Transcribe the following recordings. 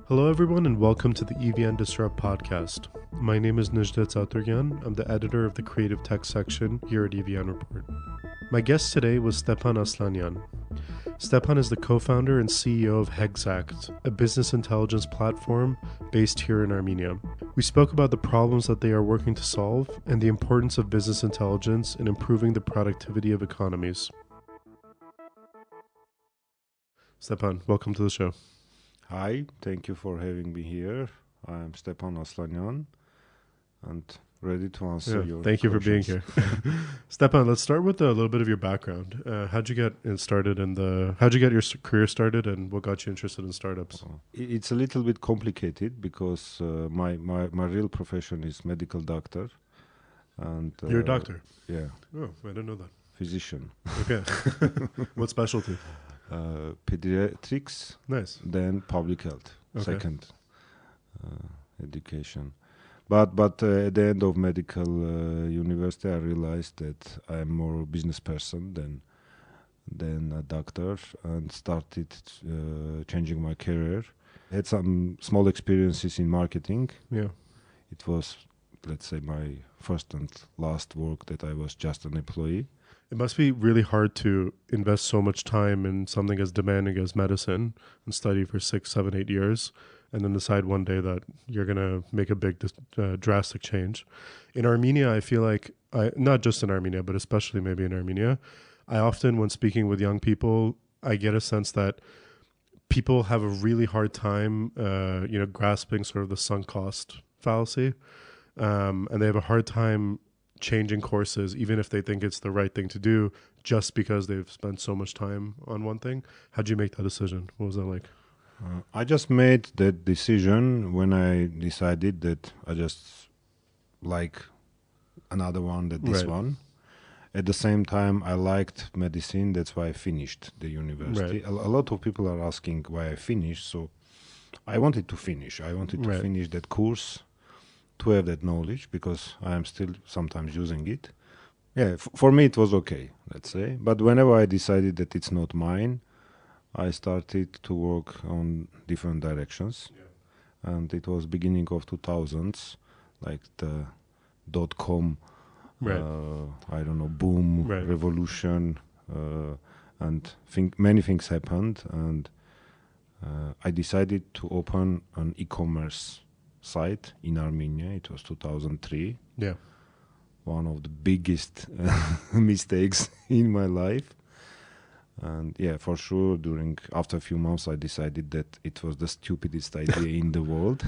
Hello everyone and welcome to the EVN Disrupt podcast. My name is Stepan Aslanyan. I'm the editor of the creative tech section here at EVN Report. My guest today was Stepan Aslanyan. Stepan is the co-founder and CEO of Hexact, a business intelligence platform based here in Armenia. We spoke about the problems that they are working to solve and the importance of business intelligence in improving the productivity of economies. Stepan, welcome to the show. Hi, thank you for having me here. I'm Stepan Aslanyan and ready to answer your Thank you questions. for being here. Stepan, let's start with a little bit of your background. How'd you get your career started and what got you interested in startups? It's a little bit complicated because my real profession is medical doctor. And You're a doctor? Yeah. Oh, I didn't know that. Physician. Okay. What specialty? Pediatrics. Nice. Then public health. Okay. Second education. But at the end of medical university, I realized that I'm more a business person than a doctor, and started changing my career. Had some small experiences in marketing. Yeah. It was, let's say, my first and last work that I was just an employee. It must be really hard to invest so much time in something as demanding as medicine and study for 6, 7, 8 years, and then decide one day that you're going to make a big, drastic change. In Armenia, I feel like, not just in Armenia, but especially maybe in Armenia, I often, when speaking with young people, I get a sense that people have a really hard time, grasping sort of the sunk cost fallacy, and they have a hard time changing courses, even if they think it's the right thing to do, just because they've spent so much time on one thing. How'd you make that decision? What was that like? I just made that decision when I decided that I just like another one than this one. At the same time, I liked medicine. That's why I finished the university. Right. A lot of people are asking why I finished. So I wanted to finish. I wanted to finish that course, to have that knowledge, because I am still sometimes using it. Yeah, for me it was okay, let's say. But whenever I decided that it's not mine, I started to work on different directions. Yeah. And it was beginning of 2000s, like the .com, boom, revolution, and many things happened. And I decided to open an e-commerce site in Armenia. It was 2003. Yeah. One of the biggest mistakes in my life. And yeah, for sure, after a few months, I decided that it was the stupidest idea in the world.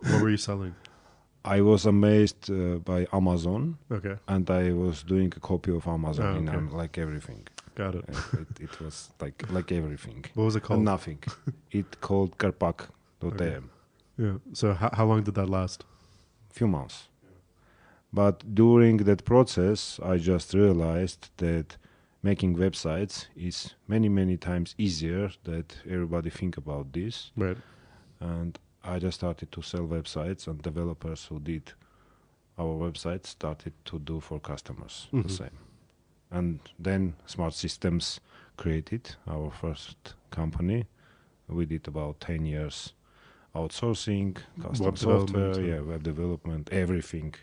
What were you selling? I was amazed by Amazon. Okay. And I was doing a copy of Amazon like everything. Got it. It was like everything. What was it called? Nothing. It called Karpak.am. Okay. Yeah. So how long did that last? Few months. But during that process, I just realized that making websites is many, many times easier that everybody think about this. Right. And I just started to sell websites, and developers who did our websites started to do for customers the same. And then Smart Systems created our first company. We did about 10 years outsourcing, custom software, web development, everything,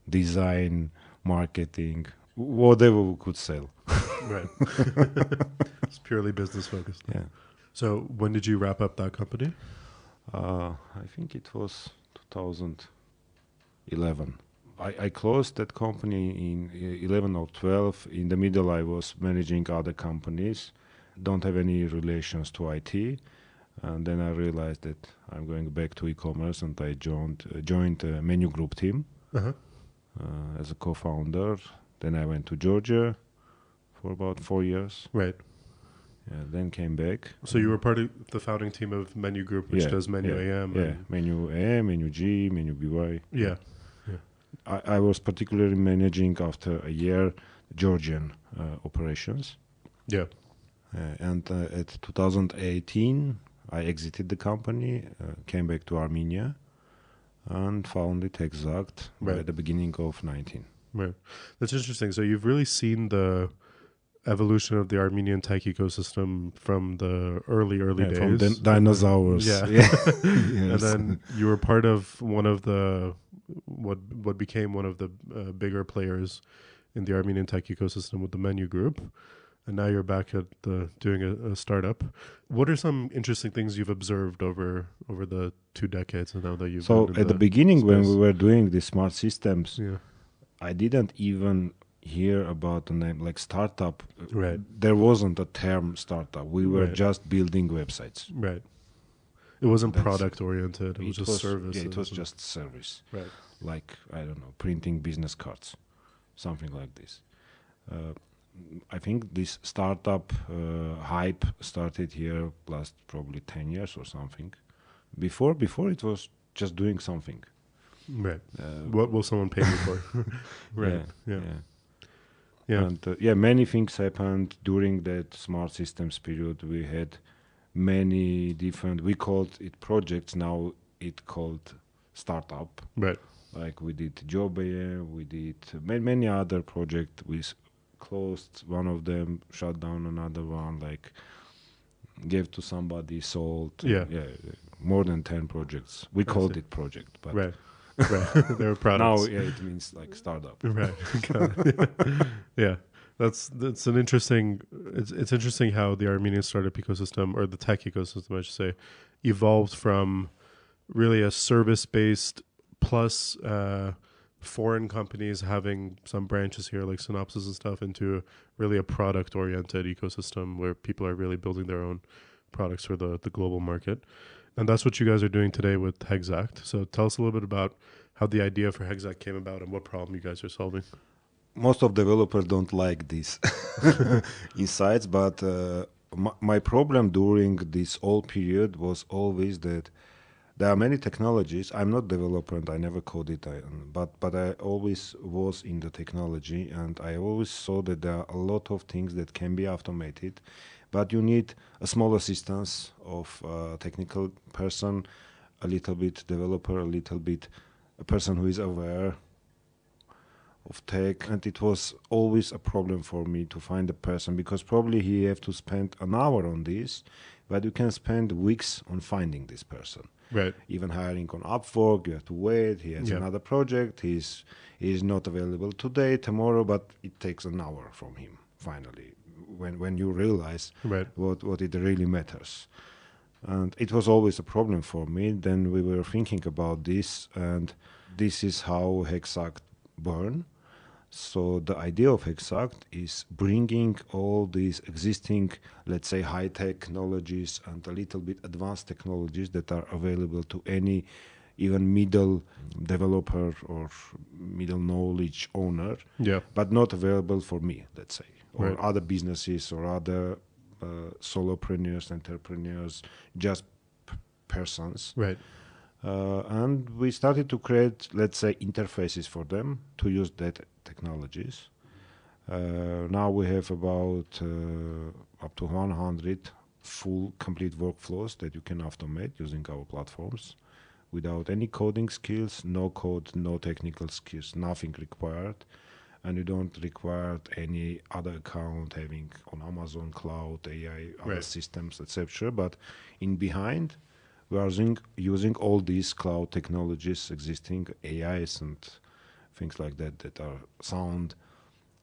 design, marketing, whatever we could sell. Right. It's purely business focused. Yeah. So when did you wrap up that company? I think it was 2011. I closed that company in 11 or 12. In the middle, I was managing other companies, don't have any relations to IT. And then I realized that I'm going back to e-commerce, and I joined a Menu Group team as a co-founder. Then I went to Georgia for about 4 years. Right. Yeah, then came back. So you were part of the founding team of Menu Group, which does Menu AM. Yeah, Menu AM, Menu G, Menu BY. Yeah. I was particularly managing, after a year, Georgian operations. Yeah. And at 2018, I exited the company, came back to Armenia, and founded Hexact at the beginning of 19. Right. That's interesting. So you've really seen the evolution of the Armenian tech ecosystem from the early days. From the dinosaurs. Yeah. Yes. And then you were part of one of the what became one of the bigger players in the Armenian tech ecosystem with the Menu Group, and now you're back at doing a startup. What are some interesting things you've observed over the 2 decades now that you've So been in at the beginning, space? when we were doing the smart systems, Yeah. I didn't even hear about the name like startup. Right. There wasn't a term startup. We were Right. just building websites. Right. It wasn't That's- product oriented. It was just service. Yeah, it was just service. Right. Like, I don't know, printing business cards, something like this. I think this startup hype started here last probably 10 years or something. Before it was just doing something. Right. What will someone pay me for? Right. Yeah. And many things happened during that smart systems period. We had many different, we called it projects, now it called startup. Right. Like we did Job AM, we did many other projects. We closed one of them, shut down another one, like gave to somebody, sold. Yeah. More than 10 projects. We called see. it project, but Right. Right. They were products. now it means like startup. Right. Got it. Yeah. That's an interesting. It's interesting how the Armenian startup ecosystem, or the tech ecosystem, I should say, evolved from really a service-based plus foreign companies having some branches here like Synopsys and stuff into really a product-oriented ecosystem where people are really building their own products for the global market. And that's what you guys are doing today with Hexact. So tell us a little bit about how the idea for Hexact came about and what problem you guys are solving. Most of developers don't like these insights, but my problem during this whole period was always that there are many technologies. I'm not developer and I never coded, but I always was in the technology, and I always saw that there are a lot of things that can be automated, but you need a small assistance of a technical person, a little bit developer, a little bit a person who is aware of tech, and it was always a problem for me to find a person, because probably he have to spend an hour on this, but you can spend weeks on finding this person. Right. Even hiring on Upwork, you have to wait. He has another project. He's not available today, tomorrow, but it takes an hour from him finally when you realize what it really matters. And it was always a problem for me. Then we were thinking about this, and this is how Hexact born. So the idea of Hexact is bringing all these existing, let's say, high technologies and a little bit advanced technologies that are available to any even middle developer or middle knowledge owner, but not available for me, let's say, or other businesses or other solopreneurs, entrepreneurs, just persons. Right. And we started to create, let's say, interfaces for them to use that technologies. Now we have about up to 100 full complete workflows that you can automate using our platforms without any coding skills, no code, no technical skills, nothing required. And you don't require any other account having on Amazon Cloud, AI, other systems, etc. But in behind, we are using all these cloud technologies, existing AIs and things like that are sound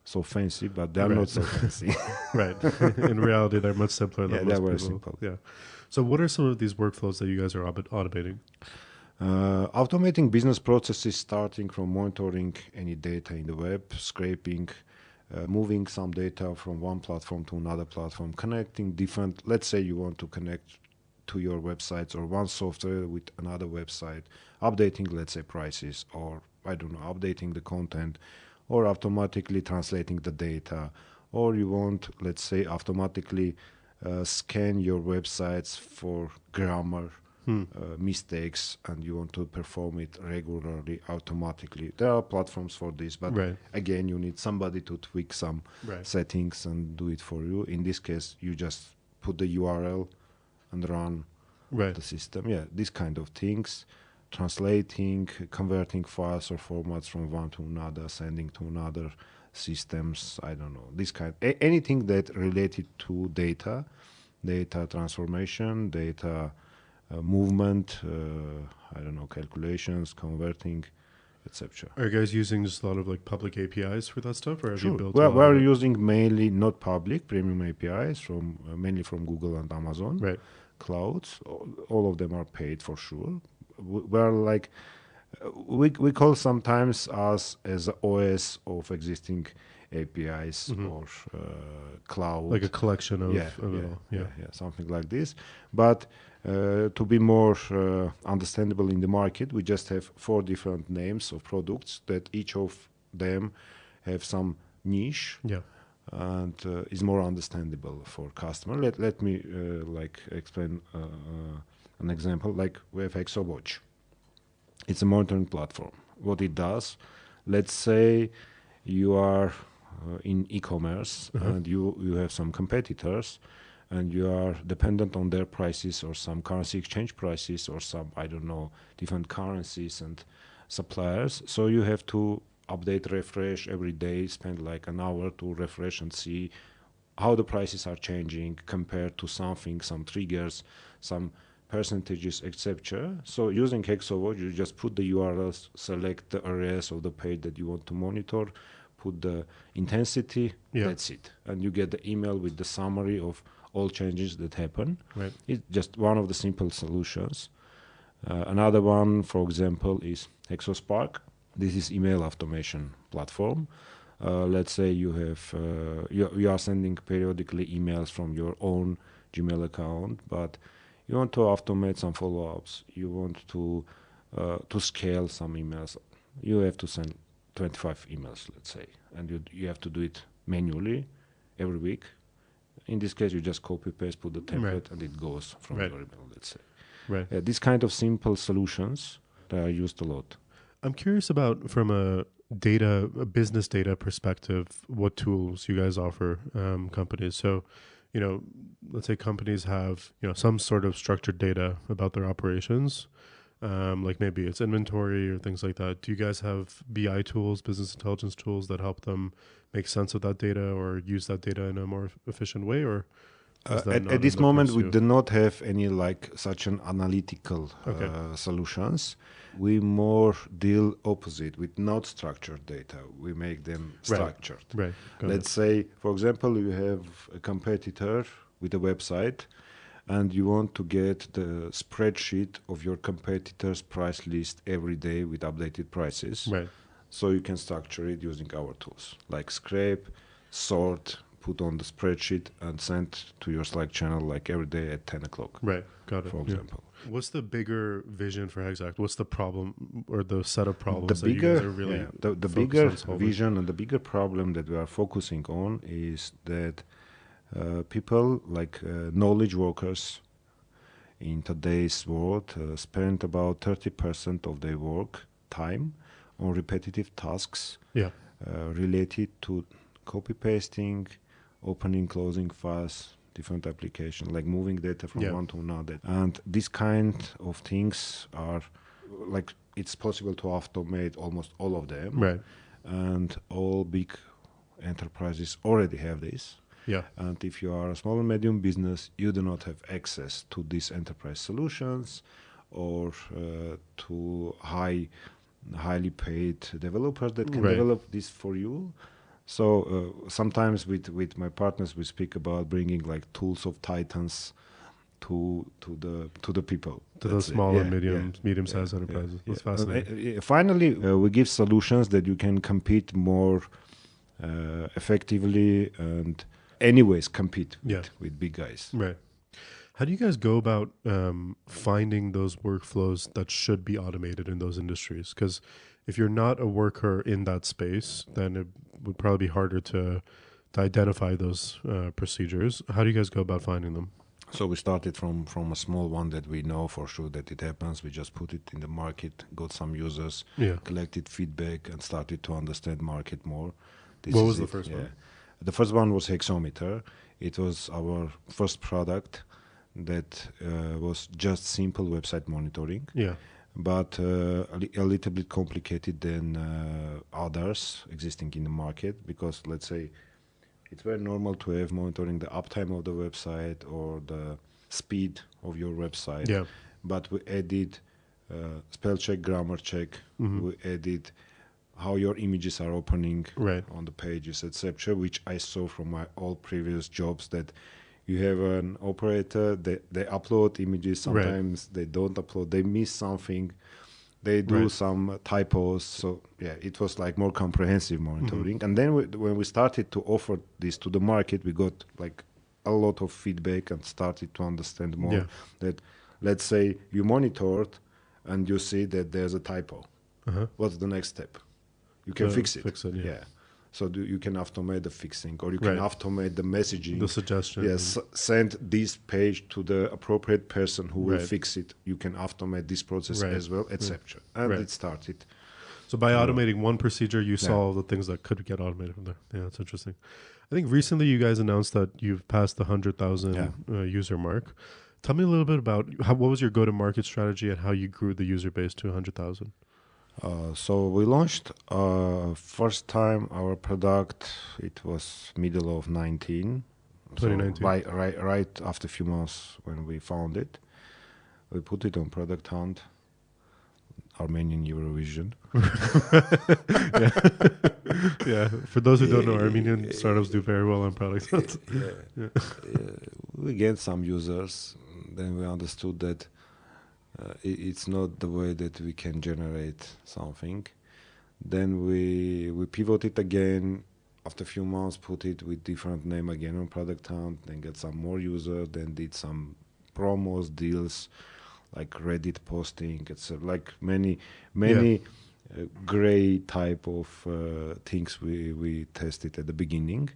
so fancy, but they're not so fancy. Right. In reality, they're much simpler than most they're very people. simple. Yeah. So what are some of these workflows that you guys are automating? Automating business processes, starting from monitoring any data in the web, scraping, moving some data from one platform to another platform, connecting different, let's say you want to connect to your websites or one software with another website, updating, let's say, prices, or I don't know, updating the content, or automatically translating the data, or you want, let's say, automatically scan your websites for grammar mistakes, and you want to perform it regularly, automatically. There are platforms for this, but again, you need somebody to tweak some settings and do it for you. In this case, you just put the URL and run the system. Yeah, these kind of things. Translating, converting files or formats from one to another, sending to another systems, I don't know, this kind, anything that related to data transformation, data movement, I don't know, calculations, converting, etc. Are you guys using just a lot of like public APIs for that stuff, or have you Sure. built? We're using mainly not public premium APIs from mainly from Google and Amazon Right. clouds. All of them are paid for sure. We're like we call sometimes us as a OS of existing APIs or cloud, Like a collection of, yeah, of it all. Yeah. something like this. But to be more understandable in the market, we just have 4 different names of products that each of them have some niche Yeah. and is more understandable for customer. Let me like explain an example. Like we have Hexact. It's a monitoring platform. What it does, let's say you are in e-commerce and you have some competitors and you are dependent on their prices or some currency exchange prices or some, I don't know, different currencies and suppliers. So you have to update, refresh every day, spend like an hour to refresh and see how the prices are changing compared to something, some triggers, some percentages, etc. So using Hexact, you just put the URLs, select the areas of the page that you want to monitor, put the intensity, that's it. And you get the email with the summary of all changes that happen. Right. It's just one of the simple solutions. Another one, for example, is HexoSpark. This is email automation platform. Let's say you have you are sending periodically emails from your own Gmail account, but you want to automate some follow-ups. You want to scale some emails. You have to send 25 emails, let's say, and you have to do it manually every week. In this case, you just copy paste, put the template, and it goes from your email, let's say. Right. These kind of simple solutions that are used a lot. I'm curious about, from a business data perspective, what tools you guys offer companies. So, let's say companies have, some sort of structured data about their operations, like maybe it's inventory or things like that. Do you guys have BI tools, business intelligence tools that help them make sense of that data or use that data in a more efficient way? Or at this moment, we do not have any like such an analytical solutions. We more deal opposite with not structured data. We make them structured. Right. Let's say, for example, you have a competitor with a website and you want to get the spreadsheet of your competitor's price list every day with updated prices. Right. So you can structure it using our tools like scrape, sort, put on the spreadsheet and send to your Slack channel like every day at 10 o'clock. Right. Got it. For example. What's the bigger vision for Hexact? What's the problem or the set of problems that you guys are really the bigger vision and the bigger problem that we are focusing on is that people like knowledge workers in today's world spend about 30% of their work time on repetitive tasks related to copy pasting, opening, closing files, different applications, like moving data from one to another. And these kind of things are like, it's possible to automate almost all of them. Right. And all big enterprises already have this. Yeah. And if you are a small and medium business, you do not have access to these enterprise solutions or to highly paid developers that can develop this for you. So sometimes with my partners we speak about bringing like tools of titans to the people, to the small and medium-sized enterprises. That's fascinating. Finally, we give solutions that you can compete more effectively and anyways compete with big guys. Right. How do you guys go about finding those workflows that should be automated in those industries? Because if you're not a worker in that space, then it would probably be harder to identify those procedures. How do you guys go about finding them? So we started from a small one that we know for sure that it happens. We just put it in the market, got some users, collected feedback, and started to understand market more. What was the first one? The first one was Hexometer. It was our first product that was just simple website monitoring. Yeah. but a little bit complicated than others existing in the market, because let's say it's very normal to have monitoring the uptime of the website or the speed of your website. Yeah. But we added spell check, grammar check. We added how your images are opening Right. on the pages, etc., which I saw from my all previous jobs, that you have an operator, they upload images, sometimes they don't upload, they miss something, they do some typos. So yeah, it was like more comprehensive monitoring. And then when we started to offer this to the market, we got like a lot of feedback and started to understand more that, let's say you monitored and you see that there's a typo. What's the next step? You can fix it. Yeah. So you can automate the fixing, or you can automate the messaging, the suggestion. Yes, send this page to the appropriate person who will fix it. You can automate this process as well, etc. And it started. So by automating one procedure, you saw all the things that could get automated from there. Yeah, that's interesting. I think recently you guys announced that you've passed the 100,000 user mark. Tell me a little bit about what was your go-to-market strategy and how you grew the user base to 100,000. So we launched first time our product. It was middle of 2019. So right after a few months when we found it, we put it on Product Hunt, Armenian Eurovision. Yeah. For those who don't know, Armenian startups do very well on Product Hunt. We gained some users. Then we understood that it's not the way that we can generate something. Then we pivoted again after a few months, put it with different name again on Product Hunt, then get some more users, then did some promos, deals, like Reddit posting, etc. Like many gray type of things we tested at the beginning.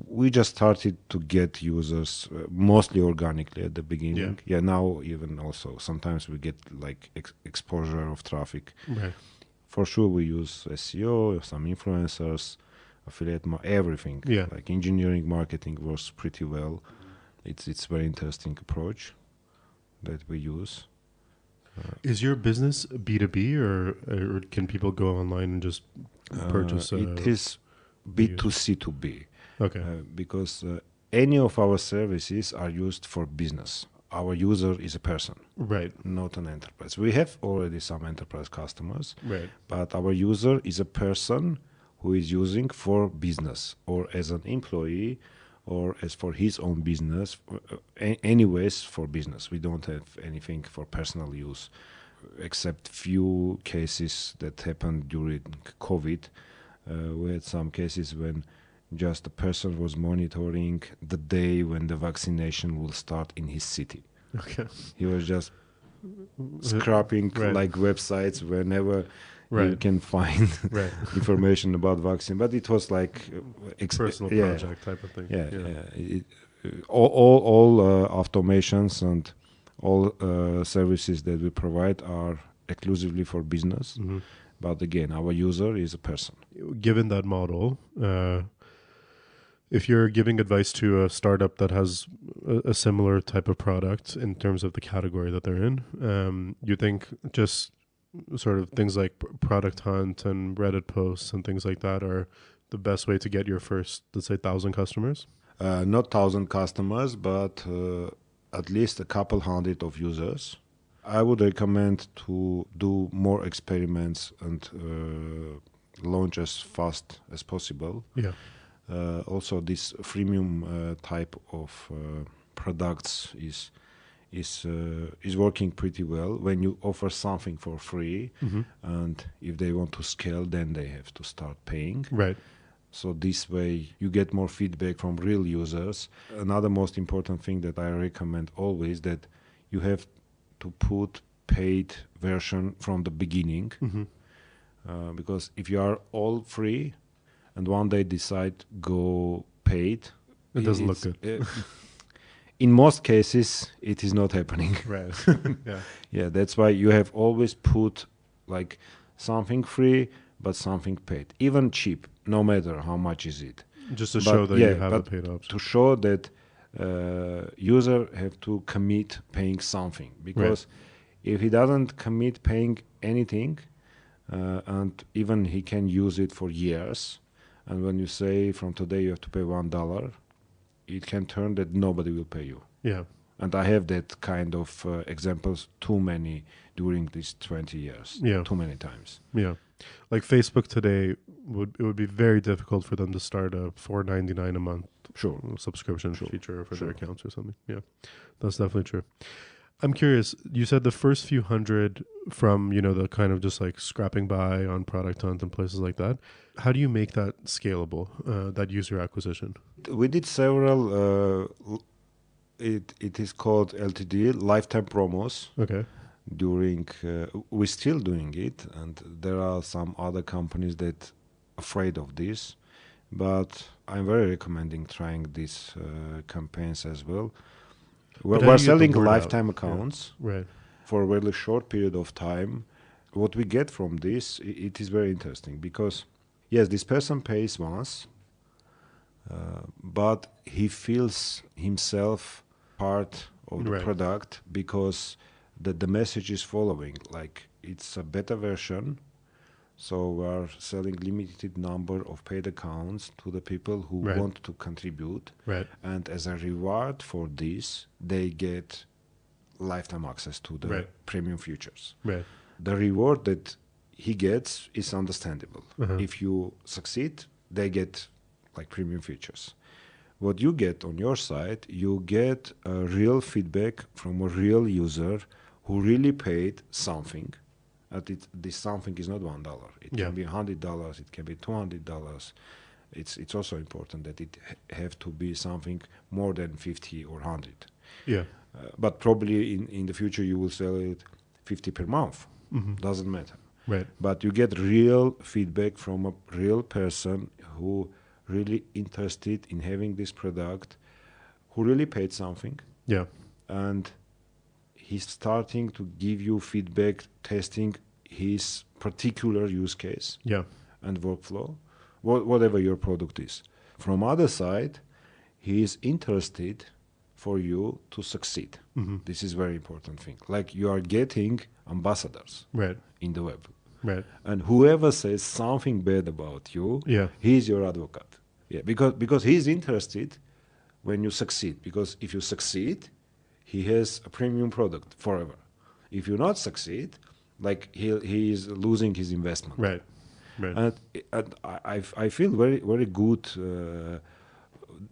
We just started to get users mostly organically at the beginning. Yeah, now even also sometimes we get like exposure of traffic. Right. For sure, we use SEO, some influencers, affiliate, everything. Yeah. Like engineering, marketing works pretty well. It's very interesting approach that we use. Is your business B2B or can people go online and just purchase? It is B2C2B. Okay. Because any of our services are used for business. Our user is a person, right? Not an enterprise. We have already some enterprise customers, right? But our user is a person who is using for business or as an employee or as for his own business, anyways for business. We don't have anything for personal use, except few cases that happened during COVID. We had some cases when just a person was monitoring the day when the vaccination will start in his city. Okay. He was just scrapping like websites whenever you can find information about vaccine. But it was like personal project type of thing. All automations and all services that we provide are exclusively for business. Mm-hmm. But again, our user is a person. Given that model, if you're giving advice to a startup that has a similar type of product in terms of the category that they're in, you think just sort of things like Product Hunt and Reddit posts and things like that are the best way to get your first, let's say, 1,000 customers? Not 1,000 customers, but at least a couple hundred of users. I would recommend to do more experiments and launch as fast as possible. Yeah. Also, this freemium type of products is working pretty well when you offer something for free, and if they want to scale, then they have to start paying. Right. So this way you get more feedback from real users. Another most important thing that I recommend always, that you have to put paid version from the beginning, because if you are all free and one day decide go paid, it doesn't look good. In most cases, it is not happening. Right. Yeah. That's why you have always put like something free, but something paid, even cheap, no matter how much is it. Just to show that you have a paid option. To show that user have to commit paying something, because If he doesn't commit paying anything, and even he can use it for years, and when you say from today you have to pay $1, it can turn that nobody will pay you. Yeah. And I have that kind of examples, too many during these 20 years, Yeah. too many times. Yeah. Like Facebook today, it would be very difficult for them to start a $4.99 a month subscription feature for their accounts or something. Yeah, that's definitely true. I'm curious, you said the first few hundred from, the kind of just like scrapping by on Product Hunt and places like that. How do you make that scalable, that user acquisition? We did several, it is called LTD, lifetime promos. Okay. We're still doing it, and there are some other companies that are afraid of this, but I'm very recommending trying these campaigns as well. We're selling lifetime accounts for a really short period of time. What we get from this, it is very interesting because, yes, this person pays once, but he feels himself part of the product because the message is following. Like, it's a beta version, so we're selling limited number of paid accounts to the people who want to contribute. And as a reward for this, they get lifetime access to the premium features. The reward that he gets is understandable. If you succeed, they get like premium features. What you get on your side, you get a real feedback from a real user who really paid something. This something is not $1. It can be $100. It can be $200. It's also important that it have to be something more than 50 or 100. Yeah. But probably in the future you will sell it 50 per month. Doesn't matter. But you get real feedback from a real person who really interested in having this product, who really paid something. Yeah. And he's starting to give you feedback, testing his particular use case and workflow, whatever your product is. From other side, he is interested for you to succeed. This is very important thing. Like, you are getting ambassadors in the web. And whoever says something bad about you, he's your advocate. Because he's interested when you succeed. Because if you succeed, he has a premium product forever. If you not succeed, like, he is losing his investment. And I feel very, very good.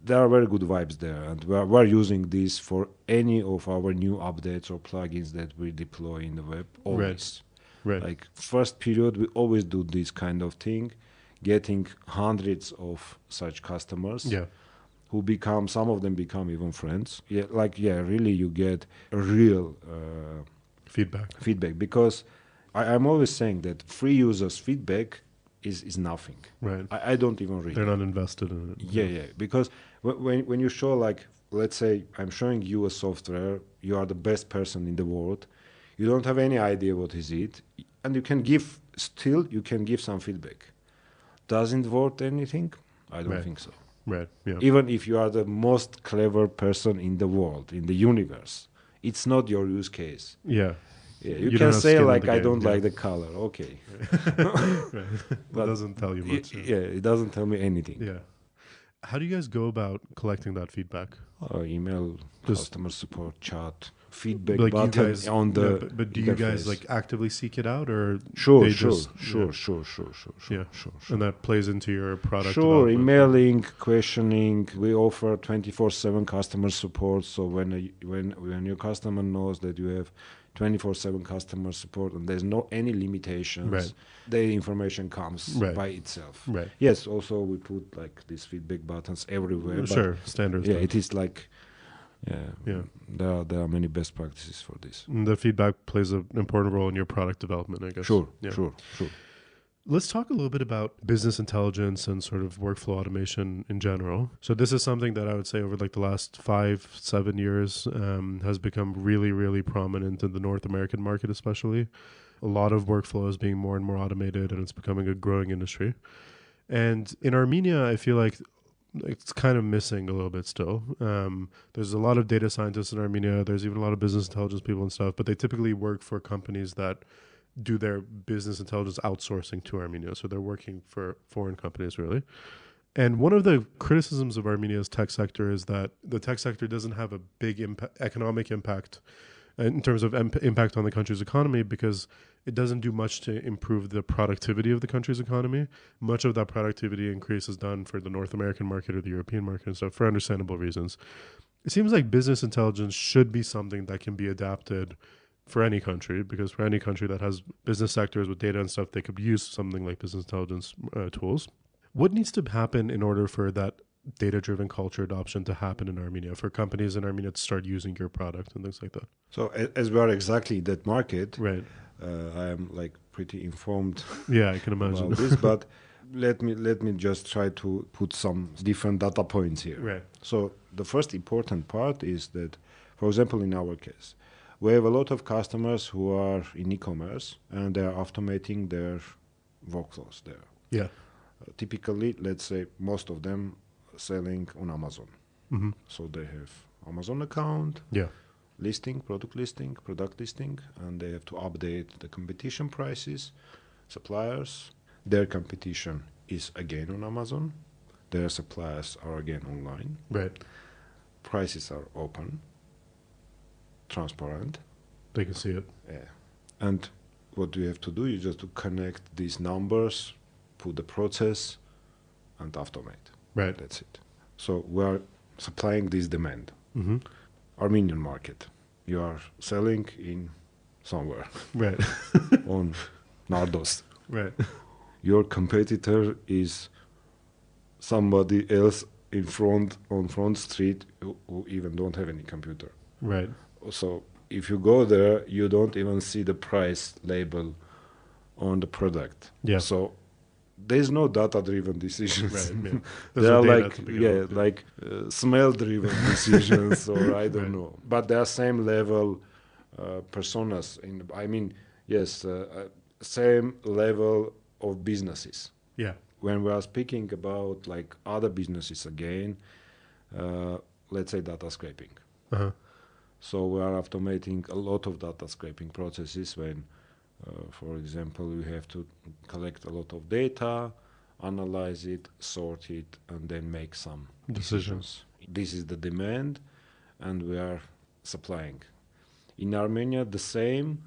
There are very good vibes there, and we're using this for any of our new updates or plugins that we deploy in the web. Always. Like, first period, we always do this kind of thing, getting hundreds of such customers. Who become, some of them become even friends. Really you get a real feedback because I'm always saying that free users' feedback is nothing. I don't even read. They're not invested in it. Because when you show, like, let's say I'm showing you a software, you are the best person in the world, you don't have any idea what is it, and you can give some feedback. Doesn't worth anything? I don't think so. Even if you are the most clever person in the world, in the universe, it's not your use case. You can say, like, I don't like the color. Okay. That doesn't tell you much. It doesn't tell me anything. How do you guys go about collecting that feedback? Email, customer support, chat, feedback like button guys, on the but do you guys like actively seek it out, or Sure. And that plays into your product development. Emailing, questioning. We offer 24/7 customer support, so when your customer knows that you have 24/7 customer support and there's no any limitations, the information comes by itself. Yes, also we put like these feedback buttons everywhere. Standard. It is like there are many best practices for this. And the feedback plays an important role in your product development, I guess. Sure. Let's talk a little bit about business intelligence and sort of workflow automation in general. So this is something that I would say over like the last 5-7 years has become really, really prominent in the North American market, especially. A lot of workflow is being more and more automated, and it's becoming a growing industry. And in Armenia, I feel like it's kind of missing a little bit still. There's a lot of data scientists in Armenia. There's even a lot of business intelligence people and stuff, but they typically work for companies that do their business intelligence outsourcing to Armenia. So they're working for foreign companies, really. And one of the criticisms of Armenia's tech sector is that the tech sector doesn't have a big economic impact in terms of impact on the country's economy, because it doesn't do much to improve the productivity of the country's economy. Much of that productivity increase is done for the North American market or the European market and stuff, for understandable reasons. It seems like business intelligence should be something that can be adapted for any country, because for any country that has business sectors with data and stuff, they could use something like business intelligence tools. What needs to happen in order for that data-driven culture adoption to happen in Armenia, for companies in Armenia to start using your product and things like that? So as we are exactly that market, right? I am like pretty informed. Yeah, I can imagine about this, but let me just try to put some different data points here. Right. So the first important part is that, for example, in our case, we have a lot of customers who are in e-commerce and they are automating their workflows there. Yeah. Typically, let's say most of them selling on Amazon. Mm-hmm. So they have Amazon account, yeah, product listing, and they have to update the competition prices, suppliers. Their competition is again on Amazon. Their suppliers are again online. Right. Prices are open, transparent. They can see it. Yeah. And what you have to do is just to connect these numbers, put the process, and automate. Right. That's it. So we are supplying this demand. Mm-hmm. Armenian market. You are selling in somewhere. Right. On Nardos. Right. Your competitor is somebody else on front street who even don't have any computer. Right. So if you go there, you don't even see the price label on the product. Yeah. So there's no data-driven decisions. Right. Yeah. They are like smell-driven decisions, or I don't know. But they are same level personas. Same level of businesses. Yeah. When we are speaking about like other businesses again, let's say data scraping. Uh-huh. So we are automating a lot of data scraping processes when, for example, we have to collect a lot of data, analyze it, sort it, and then make some decisions. This is the demand, and we are supplying. In Armenia, the same.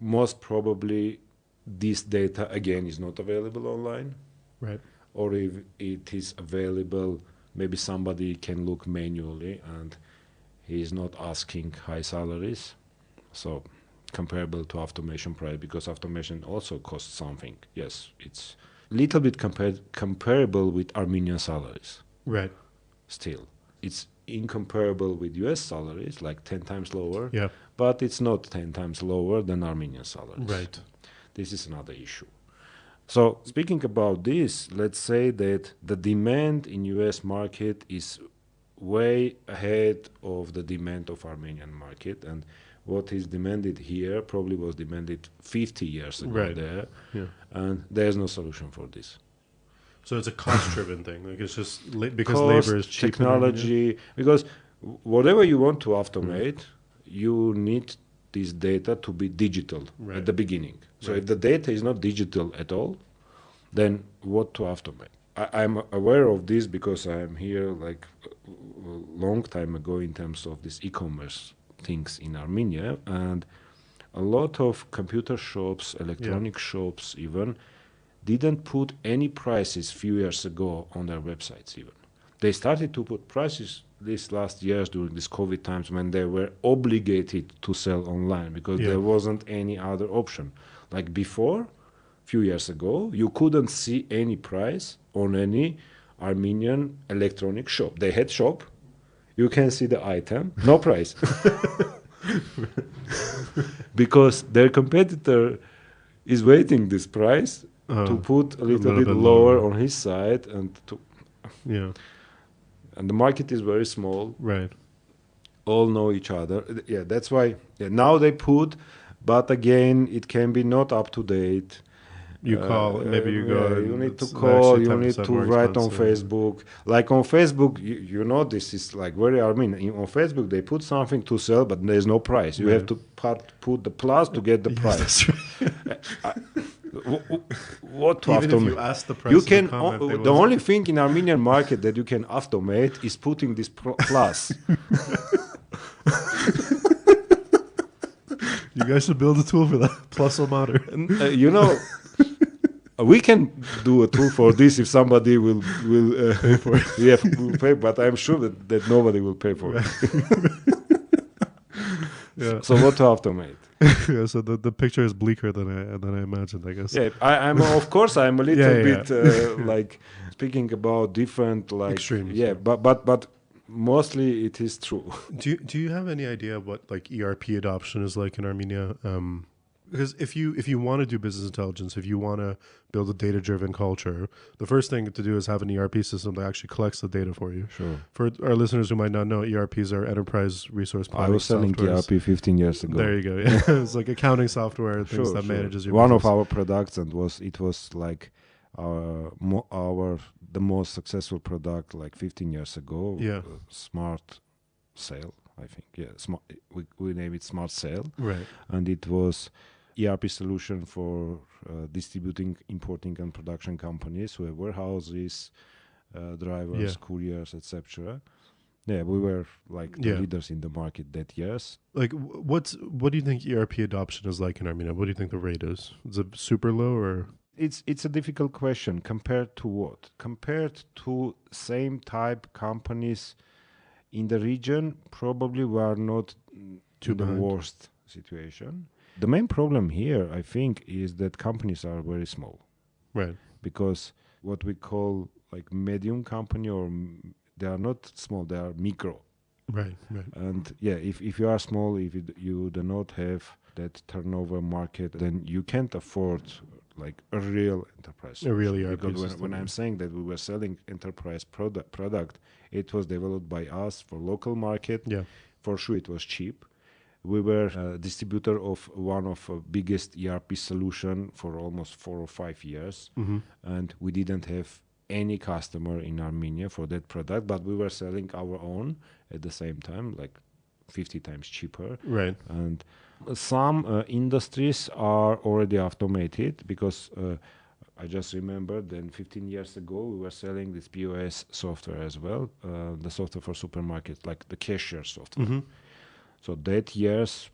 Most probably, this data again is not available online. Right. Or if it is available, maybe somebody can look manually, and he is not asking high salaries. So comparable to automation price, because automation also costs something. Yes, it's a little bit comparable with Armenian salaries. Right. Still, it's incomparable with US salaries, like 10 times lower. Yeah. But it's not 10 times lower than Armenian salaries. Right. This is another issue. So speaking about this, let's say that the demand in US market is way ahead of the demand of Armenian market, and what is demanded here probably was demanded 50 years ago there, and there's no solution for this. So it's a cost-driven thing. Like it's just because cost, labor is cheap. Technology, because whatever you want to automate, you need this data to be digital at the beginning. So if the data is not digital at all, then what to automate? I'm aware of this because I'm here like a long time ago in terms of this e-commerce things in Armenia, and a lot of computer shops, electronic shops even, didn't put any prices few years ago on their websites even. They started to put prices these last years during this COVID times when they were obligated to sell online because there wasn't any other option. Like before, few years ago, you couldn't see any price on any Armenian electronic shop. They had shop, you can see the item, no price. Because their competitor is waiting this price to put a little bit lower on his side and to and the market is very small. Right. All know each other. Yeah, that's why now they put, but again, it can be not up to date. You call, maybe you go. Yeah, and you need to it's call, actually you need 10% to more write on expensive. Facebook. Like on Facebook, you know, this is like very Armenian. On Facebook, they put something to sell, but there's no price. You have Right. to put the plus to get the Yes, price. that's right. What to Even if you automate? ask the You price in the can comment, they the will. only thing in Armenian market that you can automate is putting this plus. You guys should build a tool for that. Plus will matter. You know, we can do a tool for this if somebody will Pay for it. yeah, will pay, but I'm sure that nobody will pay for it. Yeah. So what to automate? Yeah, so the picture is bleaker than I imagined, I guess. Yeah, I'm of course I'm a little Yeah, bit yeah. like speaking about different like Extremes, yeah, yeah. but mostly it is true. Do you have any idea what like ERP adoption is like in Armenia? Because if you want to do business intelligence, if you want to build a data-driven culture, the first thing to do is have an ERP system that actually collects the data for you. Sure. For our listeners who might not know, ERPs are enterprise resource planning I was selling softwares. ERP 15 years ago. There you go. Yeah. It's like accounting software, things that manages your one business. of our products, and it was like the most successful product like 15 years ago. Yeah. Smart Sale, I think. Yeah, smart. We name it Smart Sale, Right. and it was ERP solution for distributing, importing, and production companies who have warehouses, drivers, couriers, etc. Yeah, we were like the leaders in the market that years. Like, what do you think ERP adoption is like in Armenia? What do you think the rate is? Is it super low or? It's a difficult question. Compared to what? Compared to same type companies in the region, probably we are not Too the behind. worst situation. The main problem here, I think, is that companies are very small. Right. Because what we call like medium company they are not small, they are micro. Right. And yeah, if you are small, if you do not have that turnover market, then you can't afford like a real enterprise A real solution. ERP Because system, when I'm saying that we were selling enterprise product, it was developed by us for local market. Yeah. For sure, it was cheap. We were a distributor of one of the biggest ERP solution for almost 4 or 5 years, and we didn't have any customer in Armenia for that product, but we were selling our own at the same time, like 50 times cheaper. Right. And some industries are already automated because I just remember then 15 years ago we were selling this POS software as well, the software for supermarkets, like the cashier software. So that years,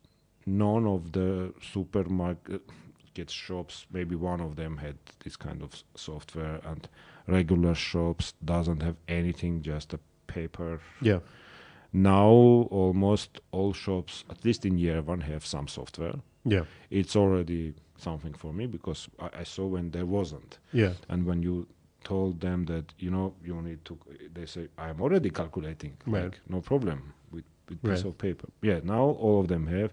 none of the supermarket shops, maybe one of them had this kind of software, and regular shops doesn't have anything, just a paper. Yeah. Now almost all shops, at least in year one, have some software. Yeah. It's already something for me because I saw when there wasn't. Yeah. And when you told them that, you need to, they say, I'm already calculating. Right. Like, no problem with piece Right. of paper. Yeah, now all of them have.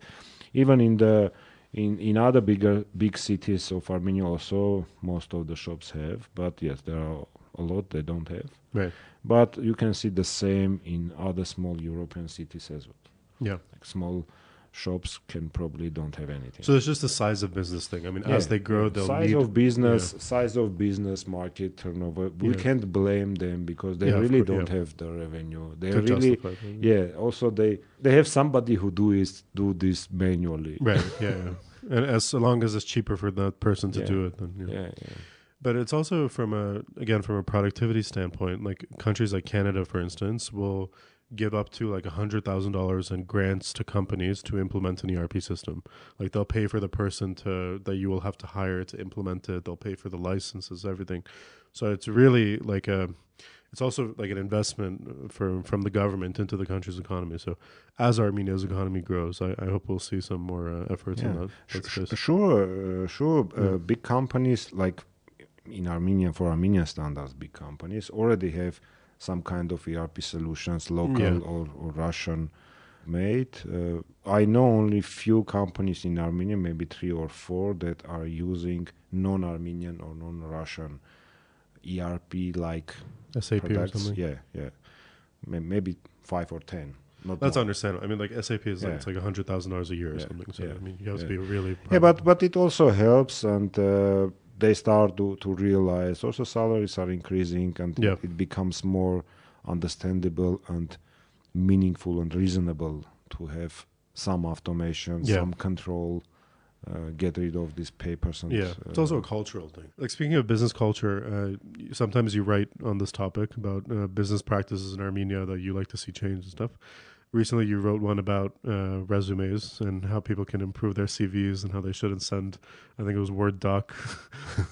Even in other big cities of Armenia also, most of the shops have. But yes, there are a lot they don't have. Right. But you can see the same in other small European cities as well. Yeah. Like small shops can probably don't have anything. So it's just the size of business thing. I mean, as they grow, they'll size need size of business, market turnover. We can't blame them because they Yeah, of really course, don't have the revenue. They to really, justify that. Also they have somebody who do this manually. Right. Yeah. And as long as it's cheaper for that person to do it, then Yeah. But it's also from a productivity standpoint, like countries like Canada, for instance, will give up to like $100,000 in grants to companies to implement an ERP system. Like they'll pay for the person that you will have to hire to implement it. They'll pay for the licenses, everything. So it's really like it's also like an investment from the government into the country's economy. So as Armenia's economy grows, I hope we'll see some more efforts on that. Sure. Big companies like in Armenia, for Armenian standards, big companies already have some kind of ERP solutions, local or Russian made. I know only few companies in Armenia, maybe 3 or 4, that are using non-Armenian or non-Russian ERP like SAP products. or something. Yeah. Maybe 5 or 10. That's more. understandable. I mean, like SAP is it's like $100,000 a year or something. So I mean, you have to be really. Yeah, but it also helps, and they start to realize also salaries are increasing, and Yeah. it becomes more understandable and meaningful and reasonable to have some automation, Yeah. some control, get rid of these papers. And Yeah, it's also a cultural thing. Like, speaking of business culture, sometimes you write on this topic about business practices in Armenia that you like to see change and stuff. Recently, you wrote one about resumes and how people can improve their CVs and how they shouldn't send, I think it was Word doc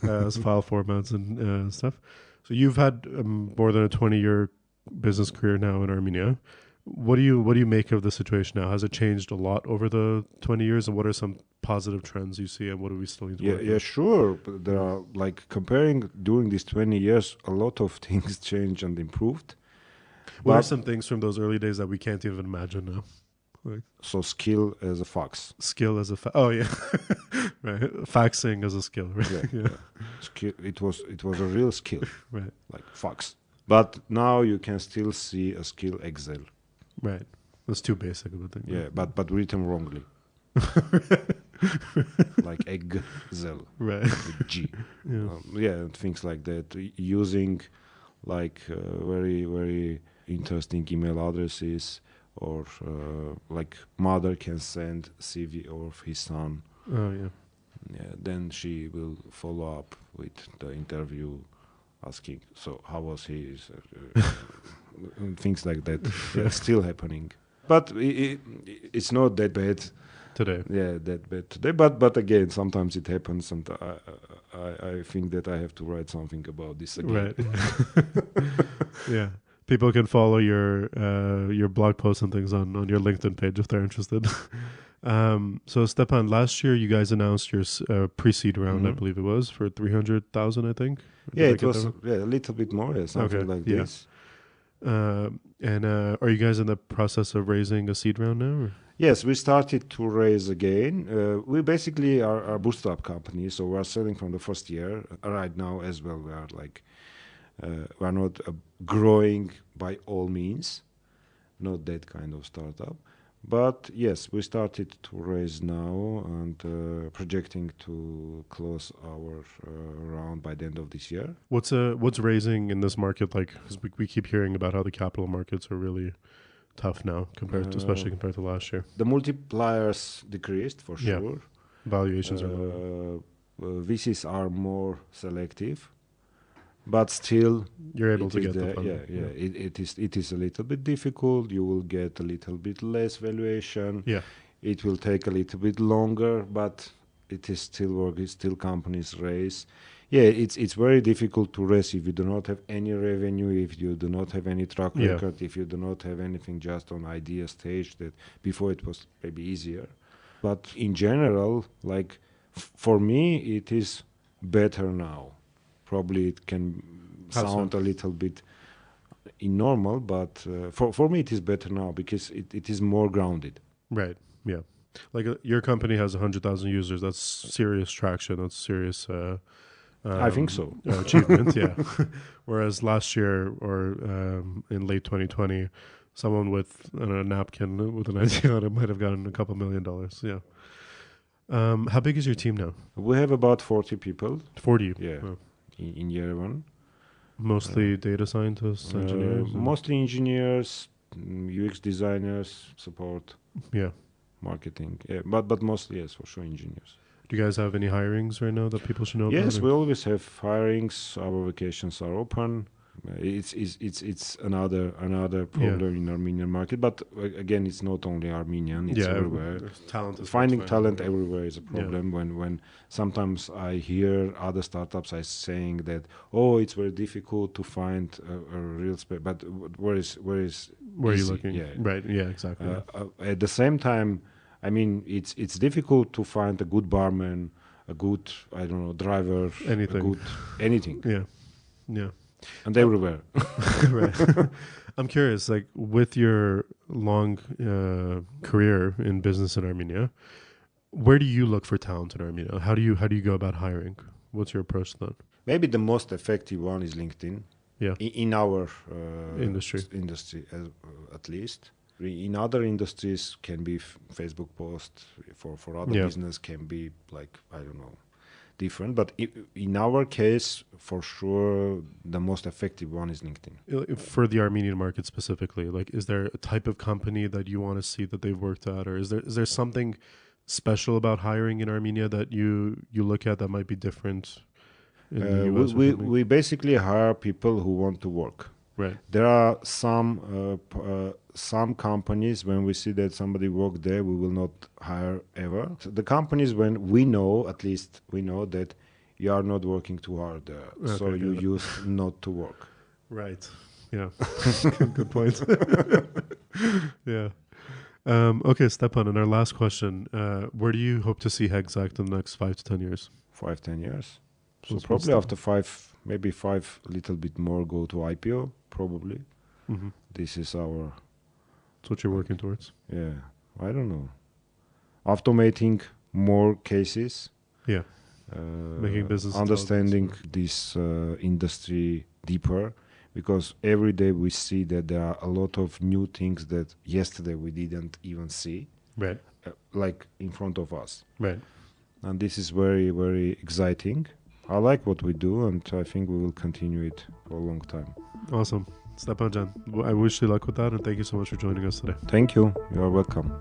as file formats and stuff. So you've had more than a 20-year business career now in Armenia. What do you make of the situation now? Has it changed a lot over the 20 years, and what are some positive trends you see, and what do we still need to work yeah, on? sure. But there are, like, comparing during these 20 years, a lot of things changed and improved. What are But some things from those early days that we can't even imagine now? Like so skill as a fox. skill as a oh yeah, right. Faxing as a skill, right? Yeah, Yeah, yeah. Skill. It was a real skill, right, like fox. But now you can still see a skill Excel. right. That's too basic of a thing. Yeah, but written wrongly, like Excel right. with G. Yeah, Yeah, things like that. Using like very very interesting email addresses, or like mother can send CV of his son. oh yeah, Yeah, then she will follow up with the interview, asking, so how was he? Things like that. Yeah, still happening. But it's not that bad. today. Yeah, that bad today. But again, sometimes it happens, and I think that I have to write something about this again. Right. Yeah. People can follow your blog posts and things on your LinkedIn page if they're interested. So Stepan, last year you guys announced your pre-seed round, I Mhm. believe it was, for 300,000, I think. Or Yeah, did I it get was that a little bit more, yeah, something Okay, like yeah. this. wrong? And are you guys in the process of raising a seed round now? Or? Yes, we started to raise again. We basically are a bootstrap company, so we are selling from the first year. Right now as well, we are like we are not growing by all means, not that kind of startup. But yes, we started to raise now, and projecting to close our round by the end of this year. What's raising in this market like? Because we keep hearing about how the capital markets are really tough now, especially compared to last year. The multipliers decreased for Yeah. sure. Valuations are lower. VCs are more selective, but still You're able it to is get the there. funding. Yeah. It is a little bit difficult. You will get a little bit less valuation. Yeah. It will take a little bit longer, but it is still work. It's still companies raise. Yeah, it's very difficult to raise if you do not have any revenue, if you do not have any track Yeah. record, if you do not have anything just on idea stage. That before it was maybe easier, but in general, like for me, it is better now. Probably it can How sound so? a little bit normal, but for me it is better now because it is more grounded. Right. Yeah. Like your company has 100,000 users. That's serious traction. That's serious. I think so. Achievement. Yeah. Whereas last year or in late 2020, someone with a napkin with an idea on it might have gotten a couple $1 million. Yeah. How big is your team now? We have about 40 people. 40. Yeah, Oh. in Yerevan. Mostly data scientists, engineers. Mostly engineers, UX designers, support, Yeah. marketing. Yeah, but mostly yes, for sure engineers. Do you guys have any hirings right now that people should know Yes, about? we always have hirings. Our vacations are open. It's another problem in Armenian market. But again, it's not only Armenian; it's everywhere. Talent is Finding hard to find talent everywhere. everywhere is a problem. When sometimes I hear other startups are saying that it's very difficult to find a real space. But where is Where are you easy? looking? Yeah. Right. Yeah. Exactly. At the same time, I mean, it's difficult to find a good barman, a good driver, Anything. a good anything, Yeah. Yeah. and everywhere. Right. I'm curious, like with your long career in business in Armenia, where do you look for talent in Armenia? How do you go about hiring? What's your approach to that? Maybe the most effective one is LinkedIn. Yeah. In our Industry. At least. In other industries, can be Facebook post for other business can be like I don't know, different. But in our case, for sure, the most effective one is LinkedIn. For the Armenian market specifically, like, is there a type of company that you want to see that they've worked at, or is there something special about hiring in Armenia that you look at that might be different in the US? We basically hire people who want to work. Right. There are some companies, when we see that somebody work there, we will not hire ever. So the companies, when we know, at least we know that you are not working too hard there, Okay, so you use not to work. Right. Yeah. Good point. Yeah. Okay, Stepan, and our last question, where do you hope to see Hexact in the next 5 to 10 years? 5-10 years. So What's probably that? after 5, maybe 5, a little bit more, go to IPO, probably. Mm-hmm. This is our, That's what you're working towards. yeah, I don't know. Automating more cases. Yeah. Making business understanding this industry deeper, because every day we see that there are a lot of new things that yesterday we didn't even see, Right. like in front of us. Right. And this is very, very exciting. I like what we do, and I think we will continue it for a long time. Awesome. Stepan Jan, I wish you luck with that, and thank you so much for joining us today. Thank you. You are welcome.